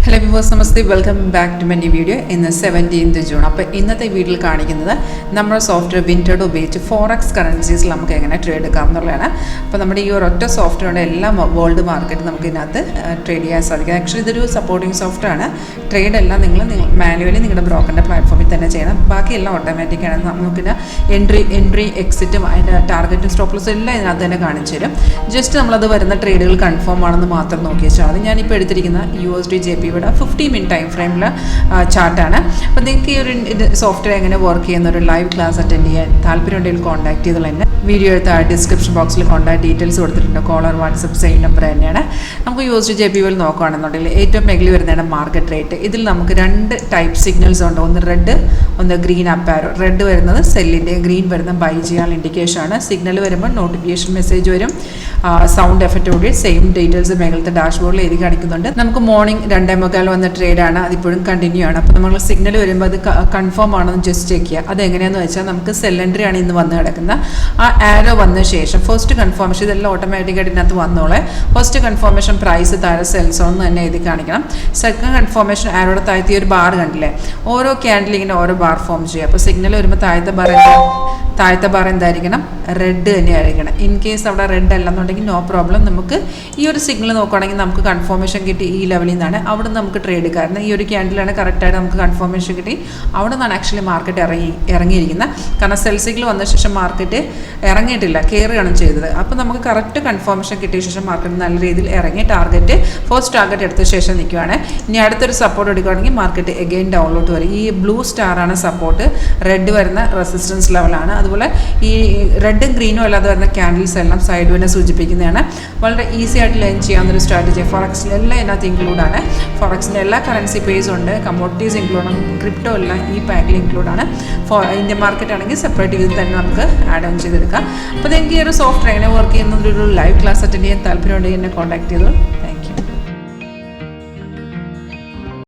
Hello viewers, Namaste. Welcome back to my new video in the 17th June. അപ്പോൾ ഇന്നത്തെ വീഡിയോയിൽ കാണിക്കുന്നത് നമ്മുടെ സോഫ്റ്റ്വെയർ വിൻറ്റേർഡ് ഉപയോഗിച്ച് ഫോറക്സ് കറൻസീസിൽ നമുക്ക് എങ്ങനെ ട്രേഡ് എടുക്കാം എന്നുള്ളതാണ്. അപ്പോൾ നമ്മുടെ ഈ ഒരൊറ്റ സോഫ്റ്റ്വെയറിൻ്റെ എല്ലാ വേൾഡ് മാർക്കറ്റ് നമുക്ക് ഇതിനകത്ത് ട്രേഡ് ചെയ്യാൻ സാധിക്കും. ആക്ച്വലി ഇതൊരു സപ്പോർട്ടിംഗ് സോഫ്റ്റ്വെയർ ആണ്. ട്രേഡ് എല്ലാം നിങ്ങൾ മാനുവലി നിങ്ങളുടെ ബ്രോക്കറിൻ്റെ പ്ലാറ്റ്ഫോമിൽ തന്നെ ചെയ്യണം. ബാക്കിയെല്ലാം ഓട്ടോമാറ്റിക്കാണ്. നമുക്കിന് എൻട്രി എക്സിറ്റും അതിൻ്റെ ടാർഗറ്റും സ്റ്റോപ്പ് ലോസും എല്ലാം ഇതിനകത്ത് തന്നെ കാണിച്ചു തരും. ജസ്റ്റ് നമ്മളത് വരുന്ന ട്രേഡുകൾ കൺഫേം ആണെന്ന് മാത്രം നോക്കി വെച്ചാൽ മതി. ഞാനിപ്പോൾ എടുത്തിരിക്കുന്ന USD JP 15-minute ടൈം ഫ്രെയിമിൽ ചാർട്ടാണ്. അപ്പോൾ നിങ്ങൾക്ക് ഈ ഒരു സോഫ്റ്റ്വെയർ എങ്ങനെ വർക്ക് ചെയ്യുന്ന ഒരു ലൈവ് ക്ലാസ് അറ്റൻഡ് ചെയ്യാൻ താല്പര്യമുണ്ടെങ്കിൽ കോൺടാക്ട് ചെയ്താൽ തന്നെ വീഡിയോ എടുത്ത ഡിസ്ക്രിപ്ഷൻ ബോക്സിൽ കോൺടാക്ട് ഡീറ്റെയിൽസ് കൊടുത്തിട്ടുണ്ട്. കോളർ വാട്സപ്പ് സെയിം നമ്പർ തന്നെയാണ്. നമുക്ക് USD JP നോക്കുകയാണെന്നുണ്ടെങ്കിൽ ഏറ്റവും മേഖല വരുന്നതാണ് മാർക്കറ്റ് റേറ്റ്. ഇതിൽ നമുക്ക് രണ്ട് ടൈപ്പ് സിഗ്നൽസ് ഉണ്ട്. ഒന്ന് റെഡ്, ഒന്ന് ഗ്രീൻ അപ്പ് ആരോ. റെഡ് വരുന്നത് സെല്ലിൻ്റെ, ഗ്രീൻ വരുന്ന ബൈ ചെയ്യാൻ ഇൻഡിക്കേഷൻ ആണ്. സിഗ്നൽ വരുമ്പോൾ നോട്ടിഫിക്കേഷൻ മെസ്സേജ് വരും. സൗണ്ട് എഫക്റ്റോടെ സെയിം ഡീറ്റെയിൽസ് മേഖലത്തെ ഡാഷ്ബോർഡിൽ എഴുതി കാണിക്കുന്നുണ്ട്. നമുക്ക് മോർണിംഗ് 2:15 വന്ന ട്രേഡാണ്, അതിപ്പോഴും കണ്ടിന്യൂ ആണ്. അപ്പോൾ നമ്മൾ സിഗ്നൽ വരുമ്പോൾ അത് കൺഫേം ആണെന്ന് ജസ്റ്റ് ചെക്ക് ചെയ്യുക. അതെങ്ങനെയാണെന്ന് വെച്ചാൽ നമുക്ക് സെൽ എൻട്രി ആണ് ഇന്ന് വന്ന് കിടക്കുന്നത്. ആ ആരോ വന്ന ശേഷം ഫസ്റ്റ് കൺഫർമേഷൻ, ഇതെല്ലാം ഓട്ടോമാറ്റിക്കായിട്ട് ഇതിനകത്ത് വന്നോളെ. ഫസ്റ്റ് കൺഫർമേഷൻ പ്രൈസ് താഴെ സെൽസ് ഒന്ന് തന്നെ എഴുതി കാണിക്കണം. സെക്കൻഡ് കൺഫർമേഷൻ ആരോടെ താഴ്ത്തി ഒരു ബാർ കണ്ടില്ലേ, ഓരോ ക്യാൻഡിലിങ്ങനെ ഓരോ ബാർ ഫോം ചെയ്യുക. അപ്പോൾ സിഗ്നൽ വരുമ്പോൾ താഴത്തെ ബാർ എന്തായിരിക്കണം, റെഡ് തന്നെയായിരിക്കണം. ഇൻ കേസ് അവിടെ റെഡ് അല്ലെന്നുണ്ടെങ്കിൽ നോ പ്രോബ്ലം. നമുക്ക് ഈ ഒരു സിഗ്നൽ നോക്കുകയാണെങ്കിൽ നമുക്ക് കൺഫർമേഷൻ കിട്ടി ഈ ലെവലിൽ നിന്നാണ്. അവിടെ നിന്ന് നമുക്ക് ട്രേഡ്, കാരണം ഈ ഒരു ക്യാൻഡിലാണ് കറക്റ്റായിട്ട് നമുക്ക് കൺഫർമേഷൻ കിട്ടി. അവിടെ നിന്നാണ് ആക്ച്വലി മാർക്കറ്റ് ഇറങ്ങിയിരിക്കുന്നത്. കാരണം സെൽ സിഗ്നൽ വന്ന ശേഷം മാർക്കറ്റ് ഇറങ്ങിയിട്ടില്ല, കയറുകയാണ് ചെയ്തത്. അപ്പോൾ നമുക്ക് കറക്റ്റ് കൺഫർമേഷൻ കിട്ടിയ ശേഷം മാർക്കറ്റ് നല്ല രീതിയിൽ ഇറങ്ങി ഫസ്റ്റ് ടാർഗറ്റ് എടുത്ത ശേഷം നിൽക്കുകയാണ്. ഇനി അടുത്തൊരു സപ്പോർട്ട് എടുക്കുകയാണെങ്കിൽ മാർക്കറ്റ് എഗെയിൻ ഡൗണിലോട്ട് വരും. ഈ ബ്ലൂ സ്റ്റാറാണ് സപ്പോർട്ട്, റെഡ് വരുന്ന റെസിസ്റ്റൻസ് ലെവലാണ്. അതുപോലെ ഈ റെഡും ഗ്രീനും അല്ലാതെ വരുന്ന ക്യാൻഡിൽസ് എല്ലാം സൈഡ് വിനെ സൂചിപ്പിക്കുന്നതാണ്. വളരെ ഈസി ആയിട്ട് ലേൺ ചെയ്യാവുന്നൊരു സ്ട്രാറ്റജി. ഫോറക്സിൽ എല്ലാം ഇതിനകത്ത് ഇൻക്ലൂഡാണ്. ഫോറക്സിൻ്റെ എല്ലാ കറൻസി പേസ് ഉണ്ട്, കമ്മോഡിറ്റീസ് ഇൻക്ലൂഡാണ്, ക്രിപ്റ്റോ എല്ലാം ഈ പാക്കിൽ ഇൻക്ലൂഡാണ്. ഇന്ത്യൻ മാർക്കറ്റ് ആണെങ്കിൽ സെപ്പറേറ്റ് ചെയ്ത് തന്നെ നമുക്ക് ആഡ് ഓൺ ചെയ്തെടുക്കാം. അപ്പോൾ നിങ്ങൾക്ക് ഈ ഒരു സോഫ്റ്റ്വെയർ എങ്ങനെ വർക്ക് ചെയ്യുന്നൊരു ലൈവ് ക്ലാസ് അറ്റൻഡ് ചെയ്യാൻ താല്പര്യമുണ്ടെങ്കിൽ എന്നെ കോൺടാക്ട് ചെയ്തു.